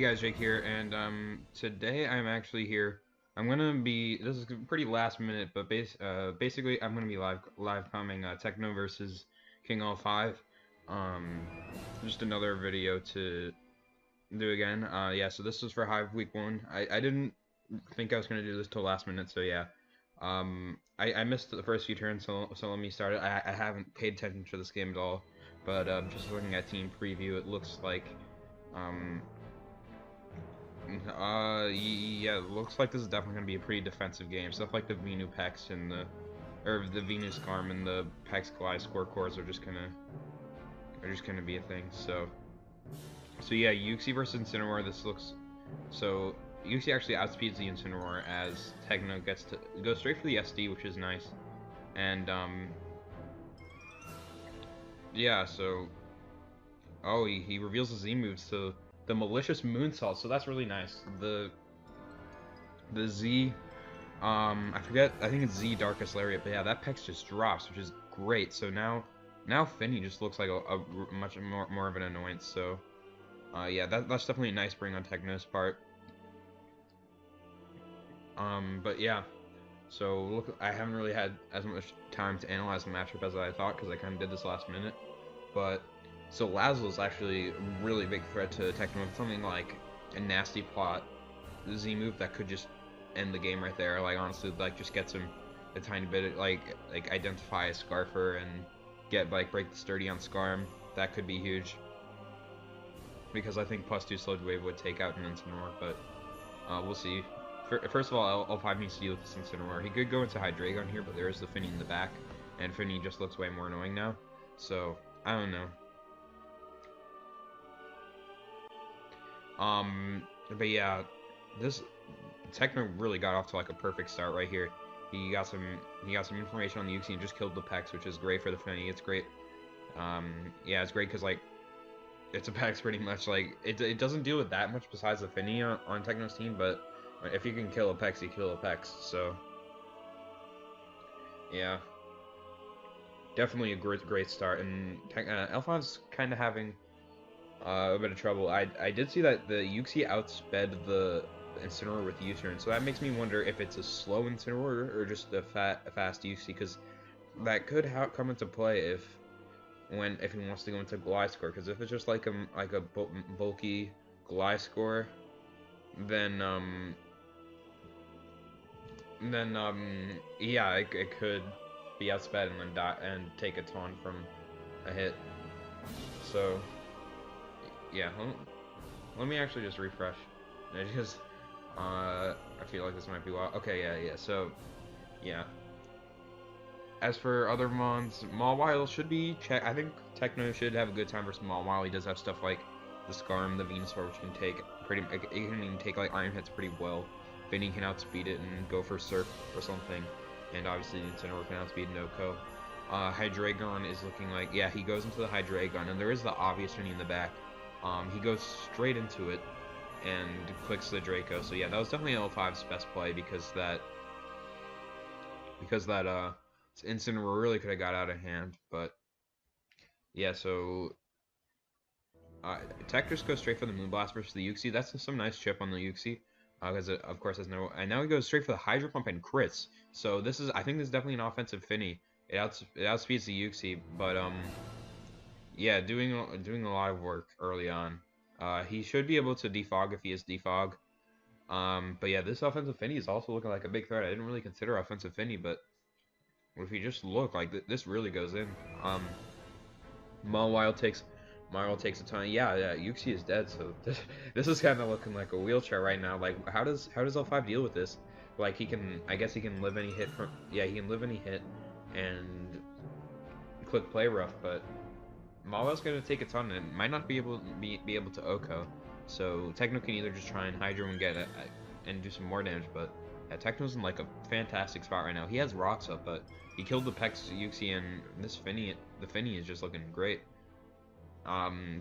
guys, Jake here, and today I'm actually here. This is pretty last minute, but basically I'm gonna be live coming Techno versus King All 5. Um, just another video to do again. Yeah, so this is for Hive Week 1. I didn't think I was gonna do this till last minute, so yeah. I missed the first few turns, so let me start it. I haven't paid attention to this game at all, but just looking at team preview, it looks like um yeah, it looks like this is definitely gonna be a pretty defensive game. Stuff like the Venu Pex and the Venus Karm and the Pex Glide score cores are just gonna be a thing. So yeah, Yuxi versus Incineroar. This looks so. Yuxi actually outspeeds the Incineroar as Techno gets to go straight for the SD, which is nice. And yeah, so he reveals the Z moves, so the malicious moonsault. So that's really nice. The Z, I forget. I think it's Z Darkest Lariat, but yeah, that Pex just drops, which is great. So now Finny just looks like a much more of an annoyance. So yeah, that's definitely a nice bring on Techno's part. But yeah, so look, I haven't really had as much time to analyze the matchup as I thought because I kind of did this last minute. But so Lazlo's actually a really big threat to Techno with something like a nasty plot Z move that could just end the game right there. Like honestly, like just gets him a tiny bit like identify a Scarfer and get break the sturdy on Scarm. That could be huge because I think +2 Sludge Wave would take out an Incineroar, but we'll see. First of all, L5 needs to deal with this Incineroar. He could go into Hydreigon here, but there is the Finny in the back, and Finny just looks way more annoying now. So I don't know. But yeah, this Techno really got off to like a perfect start right here. He got some information on the Yuxi and just killed the Pex, which is great for the Finny. It's great. Yeah, it's great because like it's a Pex pretty much. Like it doesn't deal with that much besides the Finny on Techno's team, but if you can kill a Pex, you kill a Pex. So yeah, definitely a great start. And L5's kind of having a bit of trouble. I did see that the Yuxi outsped the Incineroar with U-turn, so that makes me wonder if it's a slow Incineroar or just a fast Yuxi, because that could come into play if he wants to go into Gliscor. Because if it's just like a bulky Gliscor, then yeah, it could be outsped and then die and take a taunt from a hit. So yeah, let me actually just refresh. Because I feel like this might be wild. Okay, yeah. So yeah. As for other mons, Mawile should be check. I think Techno should have a good time versus Mawile. He does have stuff like the Scarm, the Venusaur, which can take it can even take like Iron Hits pretty well. Finny can outspeed it and go for Surf or something, and obviously Incineroar can outspeed Noko. Hydreigon is looking like, yeah, he goes into the Hydreigon, and there is the obvious Finny in the back. He goes straight into it and clicks the Draco. So yeah, that was definitely L5's best play because that Incineroar really could have got out of hand. But yeah, so Tech just goes straight for the Moonblast versus the Yuxi. That's some nice chip on the Yuxi. Because it of course has no, and now he goes straight for the Hydro Pump and crits. So I think this is definitely an offensive Finny. It outspeeds the Yuxi, but yeah, doing a lot of work early on. He should be able to defog if he is defog. But yeah, this offensive Finny is also looking like a big threat. I didn't really consider offensive Finny, but if you just look, like this really goes in. Mawile takes a ton. Yeah, Yuxi is dead, so this is kind of looking like a wheelchair right now. Like, how does L5 deal with this? Like, I guess he can live any hit from. Yeah, he can live any hit and click play rough, but Mawile's gonna take a ton and might not be able to Oko. So Techno can either just try and Hydro and get it and do some more damage, but yeah, Techno's in like a fantastic spot right now. He has rocks up, but he killed the Pex Yuxi, and the Finny is just looking great.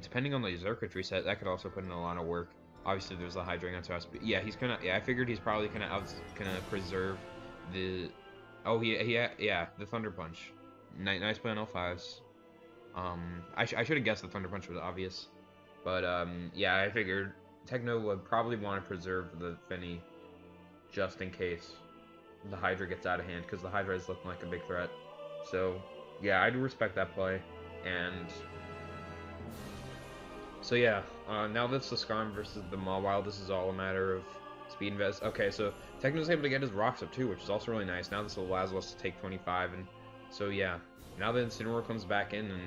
Depending on the Zerkit reset, that could also put in a lot of work. Obviously, there's the Hydreigon to us, but yeah, he's gonna. Yeah, I figured he's probably gonna preserve the. Oh, yeah, the Thunder Punch. Nice play on L5s. I should have guessed the Thunder Punch was obvious, but yeah, I figured Techno would probably want to preserve the Finny just in case the Hydra gets out of hand, because the Hydra is looking like a big threat. So, yeah, I do respect that play. And so, yeah, now that's the Skarm versus the Mawile. This is all a matter of speed invest. Okay, so Techno's able to get his rocks up too, which is also really nice. Now this allows us to take 25, and so yeah, now that Incineroar comes back in, and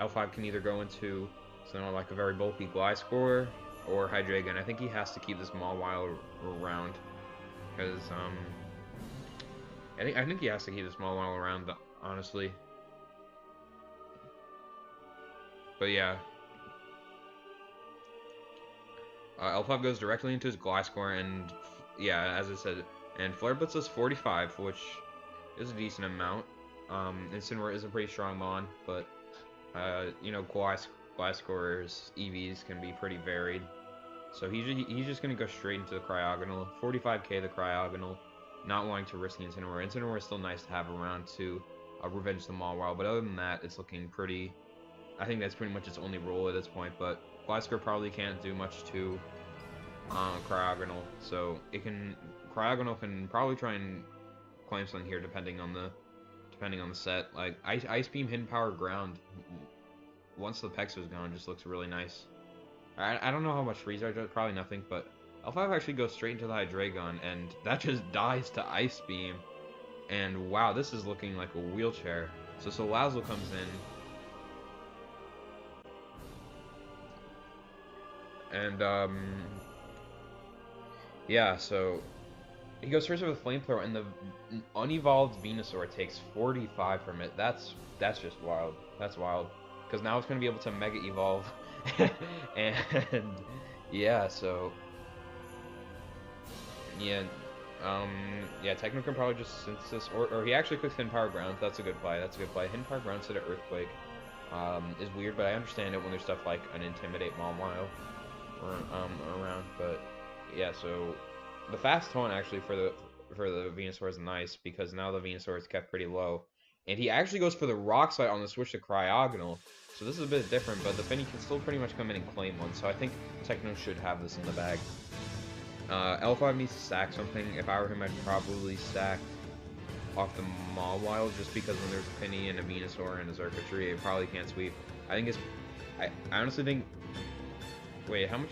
L5 can either go into something like a very bulky Gliscor or Hydreigon. I think he has to keep this Mawile around, because I think he has to keep this Mawile around, honestly. But yeah. L5 goes directly into his Gliscor, and yeah, as I said, and Flare Blitz is 45, which is a decent amount. Incineroar is a pretty strong mon, but you know, Gliscor's EVs can be pretty varied. So he's just gonna go straight into the Cryogonal, 45k the Cryogonal, not wanting to risk the Incineroar. Incineroar is still nice to have around to revenge the Mawile, but other than that, it's looking pretty. I think that's pretty much its only role at this point, but Gliscor probably can't do much to Cryogonal, so Cryogonal can probably try and claim something here depending on the set. Like Ice Beam, Hidden Power, Ground. Once the Pex is gone, just looks really nice. I don't know how much freeze rage, probably nothing, but L5 actually goes straight into the Hydreigon, and that just dies to Ice Beam. And wow, this is looking like a wheelchair. So Salazzle comes in. And yeah, so he goes first with a Flamethrower, and the unevolved Venusaur takes 45 from it. That's just wild. That's wild. Because now it's going to be able to Mega Evolve. And yeah, so yeah, yeah, Techno can probably just Synthesis, or he actually clicks Hidden Power Ground. That's a good play. That's a good play. Hidden Power Ground instead of Earthquake is weird, but I understand it when there's stuff like an Intimidate Mawile around. But yeah, so the fast taunt actually for the Venusaur is nice, because now the Venusaur is kept pretty low, and he actually goes for the Rock Slide on the switch to Cryogonal. So this is a bit different, but the Finny can still pretty much come in and claim one. So I think Techno should have this in the bag. L5 needs to stack something. If I were him, I'd probably stack off the Mawile, just because when there's a Finny and a Venusaur and a Xurkitree, it probably can't sweep. I think it's. I honestly think. Wait, how much?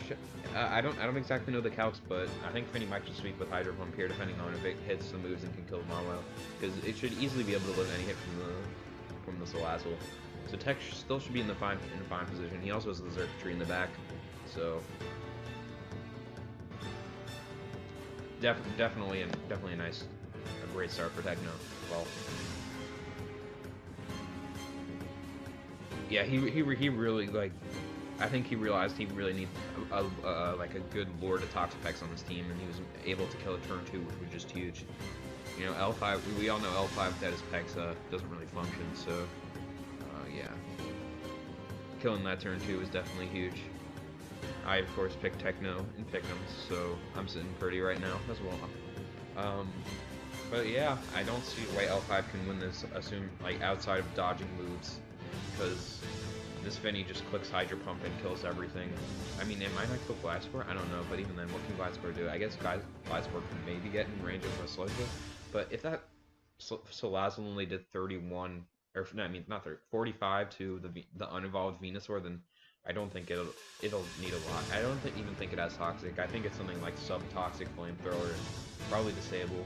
I don't exactly know the calcs, but I think Finny might just sweep with Hydro Pump here, depending on if it hits the moves and can kill Mawile, because it should easily be able to live any hit from the Salazzle. So Tech still should be in a fine position. He also has the Xurkitree in the back, so definitely a nice, a great start for Techno. Well, yeah, he really, like, I think he realized he really needs like a good Lord of Toxapex on his team, and he was able to kill a turn 2, which was just huge. You know, L5, we all know L5 dead as Pexa doesn't really function, so yeah. Killing that turn 2 is definitely huge. I, of course, picked Techno and Pick'ems, so I'm sitting pretty right now as well. But yeah, I don't see why L5 can win this, like, outside of dodging moves, because this Finny just clicks Hydro Pump and kills everything. I mean, it might not kill Gliscor, I don't know, but even then, what can Gliscor do? I guess Gliscor can maybe get in range of a Sludge, but if that Salazzle only did 31, or no, I mean, not 30, 45 to the unevolved Venusaur, then I don't think it'll need a lot. I don't even think it has Toxic. I think it's something like sub-Toxic Flamethrower, probably Disable.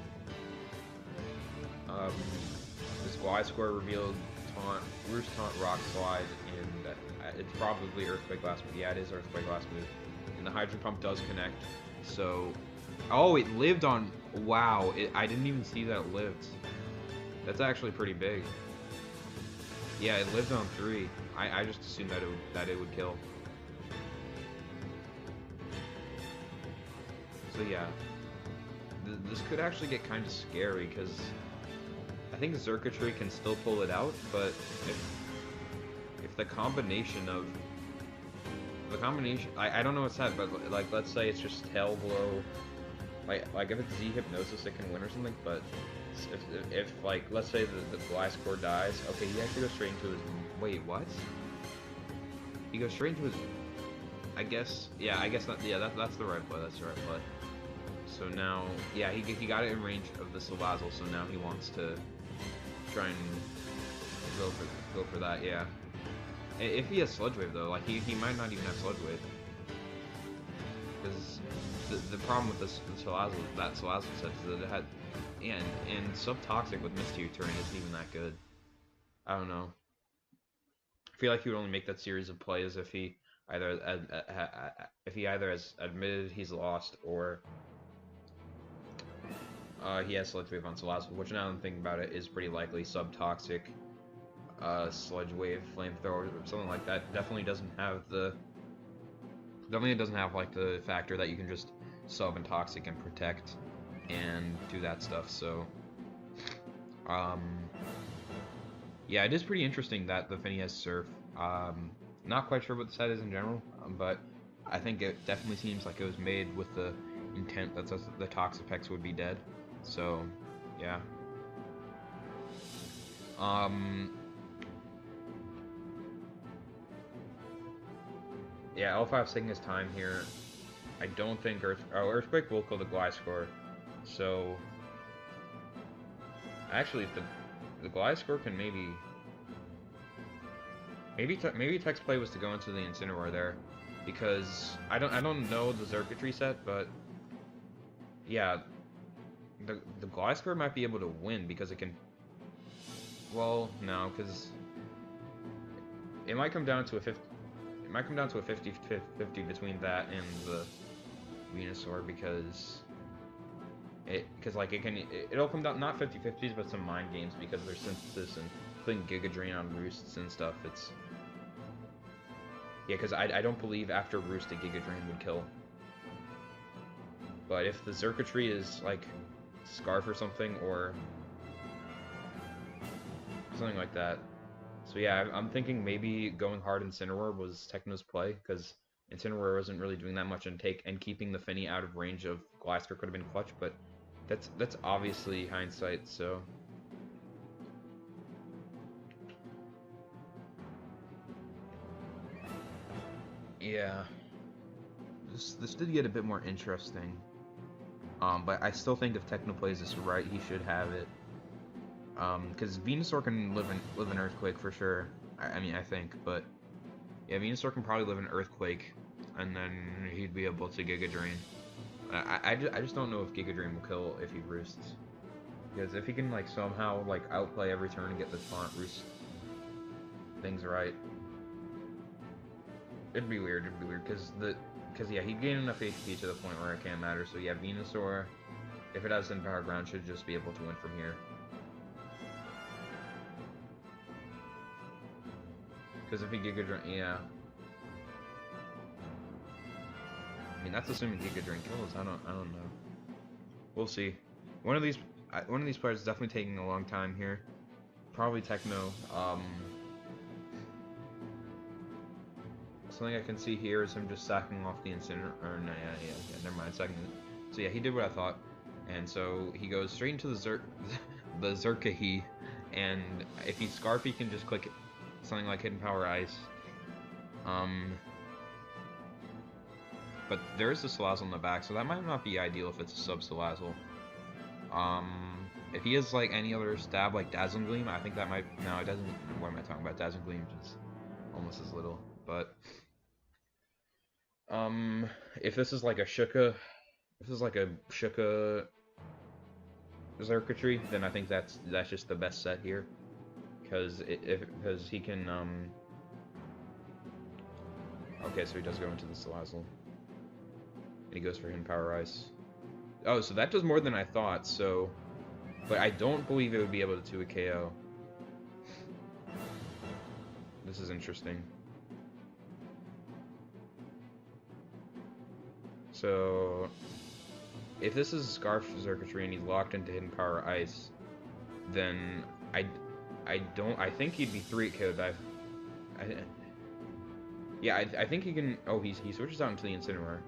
This Gliscor revealed Taunt, Roost Taunt, Rock Slide, and it's probably Earthquake last move. Yeah, it is Earthquake last move. And the Hydro Pump does connect, so... Oh, it lived on... Wow, I didn't even see that it lived. That's actually pretty big. Yeah, it lived on 3. I just assumed that it would kill. So yeah, this could actually get kind of scary, because I think Xurkitree can still pull it out, but if the combination of I don't know what's that, but like, let's say it's just Tail Blow, like if it's Z Hypnosis it can win or something, but if like, let's say the Gliscor dies, okay, he actually goes straight into his, wait, what? He goes straight into his, I guess, yeah, I guess that, yeah, that's the right play. That's the right play. So now, yeah, he got it in range of the Salazzle, so now he wants to try and go for that, yeah. If he has Sludge Wave though, like he might not even have Sludge Wave. Because the problem with this Salazzle, that Salazzle set is that it had, and Subtoxic with Misty Terrain isn't even that good. I don't know. I feel like he would only make that series of plays if he either has admitted he's lost or he has Sludge Wave on Salazzle, which now I'm thinking about it is pretty likely. Subtoxic, Sludge Wave, Flamethrower, or something like that definitely doesn't have like the factor that you can just sub and Toxic and protect and do that stuff. So yeah, it is pretty interesting that the Finny has Surf. Not quite sure what the set is in general, but I think it definitely seems like it was made with the intent that the Toxapex would be dead. So, yeah. Yeah, L5's taking his time here. I don't think Earthquake will kill the Gliscor. So, actually, if the Gliscor can maybe Tech's play was to go into the Incineroar there, because I don't know the Circuitry set, but yeah, the Gliscor might be able to win because it can. Well, no, because it might come down to a 50. It might come down to a 50-50 between that and the Venusaur, because it'll come down not 50-50s but some mind games because there's Synthesis and putting Giga Drain on Roosts and stuff. It's yeah, because I don't believe after Roost a Giga Drain would kill. But if the Circuitry is like Scarf or something, or something like that. So yeah, I'm thinking maybe going hard Incineroar was Techno's play, because Incineroar wasn't really doing that much, and keeping the Finny out of range of Gliscor could have been clutch, but that's obviously hindsight, so. Yeah. This did get a bit more interesting. But I still think if Techno plays this right, he should have it. Because Venusaur can live in Earthquake for sure. I mean, I think, but yeah, Venusaur can probably live in Earthquake, and then he'd be able to Giga Drain. I just don't know if Giga Drain will kill if he Roosts, because if he can like somehow like outplay every turn and get the taunt Roost things right, it'd be weird. It'd be weird because yeah, he'd gain enough HP to the point where it can't matter. So yeah, Venusaur, if it has Power Ground, should just be able to win from here. Because if he Giga Drain, yeah. I mean, that's assuming Giga Drain kills. I don't know. We'll see. One of these players is definitely taking a long time here. Probably Techno. Something I can see here is him just sacking off the Incineroar. Or no, yeah, never mind, sacking it. So yeah, he did what I thought, and so he goes straight into the Zerkahi, and if he's Scarf, he can just click something like Hidden Power Ice. But there is a Salazzle in the back, so that might not be ideal if it's a sub Salazzle. If he has like any other stab like Dazzling Gleam, I think that might. No, it doesn't. What am I talking about? Dazzling Gleam is almost as little, but if this is like a Shuka, Circuitry, then I think that's just the best set here, because he can okay, so he does go into the Salazzle, and he goes for Hidden Power Ice. Oh, so that does more than I thought. So, but I don't believe it would be able to do a KO. This is interesting. So, if this is a Scarf Circuitry and he's locked into Hidden Power Ice, then I think he'd be 3 KO'd. I think he can. Oh, he switches out into the Incineroar.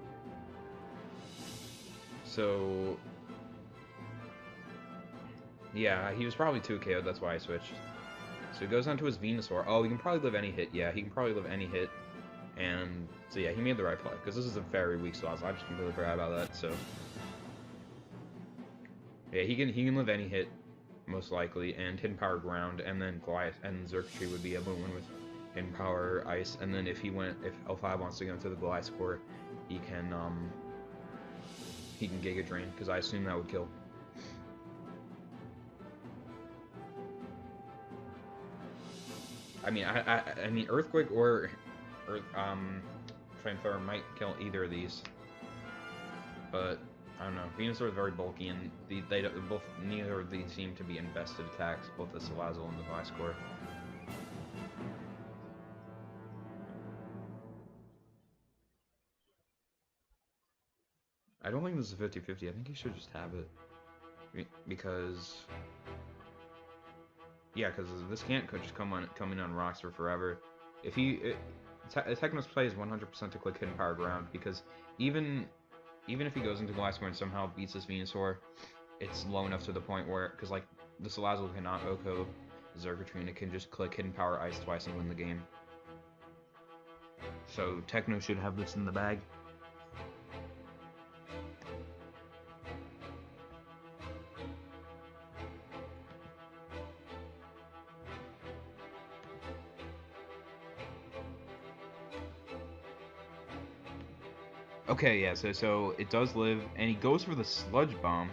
So yeah, he was probably 2 KO'd. That's why I switched. So he goes on to his Venusaur. Oh, he can probably live any hit. Yeah, he can probably live any hit. And so yeah, he made the right play, because this is a very weak Salazzle. I just completely forgot about that, so... Yeah, he can live any hit, most likely, and Hidden Power Ground, and then Goliath and Xurkitree would be able to win with Hidden Power Ice, and then if L5 wants to go into the Goliath core, he can Giga Drain, because I assume that would kill. I mean, I mean, Earthquake or Flamethrower might kill either of these, but I don't know. Venusaur is very bulky, and neither of these seem to be invested attacks, both the Salazzle and the Gliscor. I don't think this is 50-50. I think he should just have it, because yeah, because this can't just come in on rocks for forever. If Techno's play is 100% to click Hidden Power Ground, because even if he goes into Gliscor and somehow beats this Venusaur, it's low enough to the point where, because like the Salazzle cannot Oko Xurkitree, and it can just click Hidden Power Ice twice and win the game. So Techno should have this in the bag. Okay, yeah, so it does live, and he goes for the Sludge Bomb,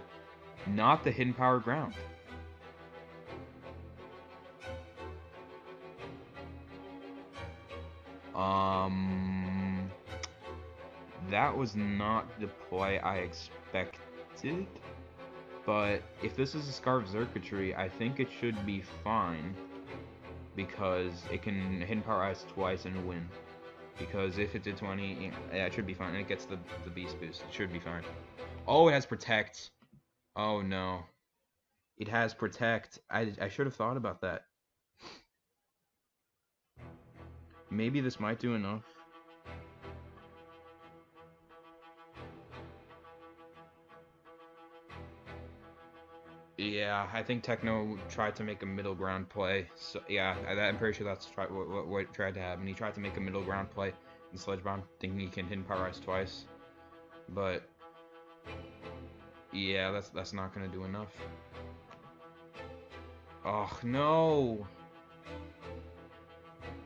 not the Hidden Power Ground. That was not the play I expected, but if this is a Scarf Xurkitree, I think it should be fine, because it can Hidden Power Ice twice and win. Because if it did 20, yeah, it should be fine. And it gets the Beast Boost. It should be fine. Oh, it has Protect. Oh, no. It has Protect. I should have thought about that. Maybe this might do enough. Yeah, I think Techno tried to make a middle ground play. So yeah, I'm pretty sure that's what tried to happen. He tried to make a middle ground play in Sledge Bomb, thinking he can Hidden Power Ice twice. But yeah, that's not gonna do enough. Oh no.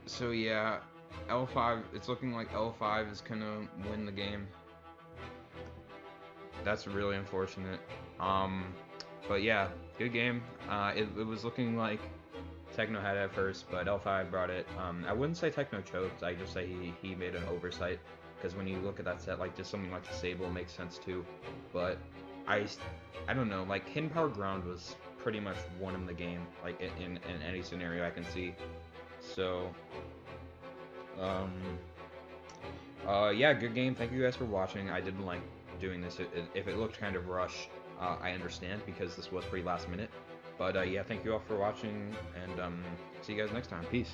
So yeah, L5. It's looking like L5 is gonna win the game. That's really unfortunate. But yeah, good game. It was looking like Techno had it at first, but L5 brought it. I wouldn't say Techno choked. I just say he made an oversight, because when you look at that set, like just something like Sable makes sense too. But I don't know. Like Hidden Power Ground was pretty much won him the game, like in any scenario I can see. So yeah, good game. Thank you guys for watching. I didn't like doing this. If it looked kind of rushed, I understand, because this was pretty last minute. But yeah, thank you all for watching, and see you guys next time. Peace.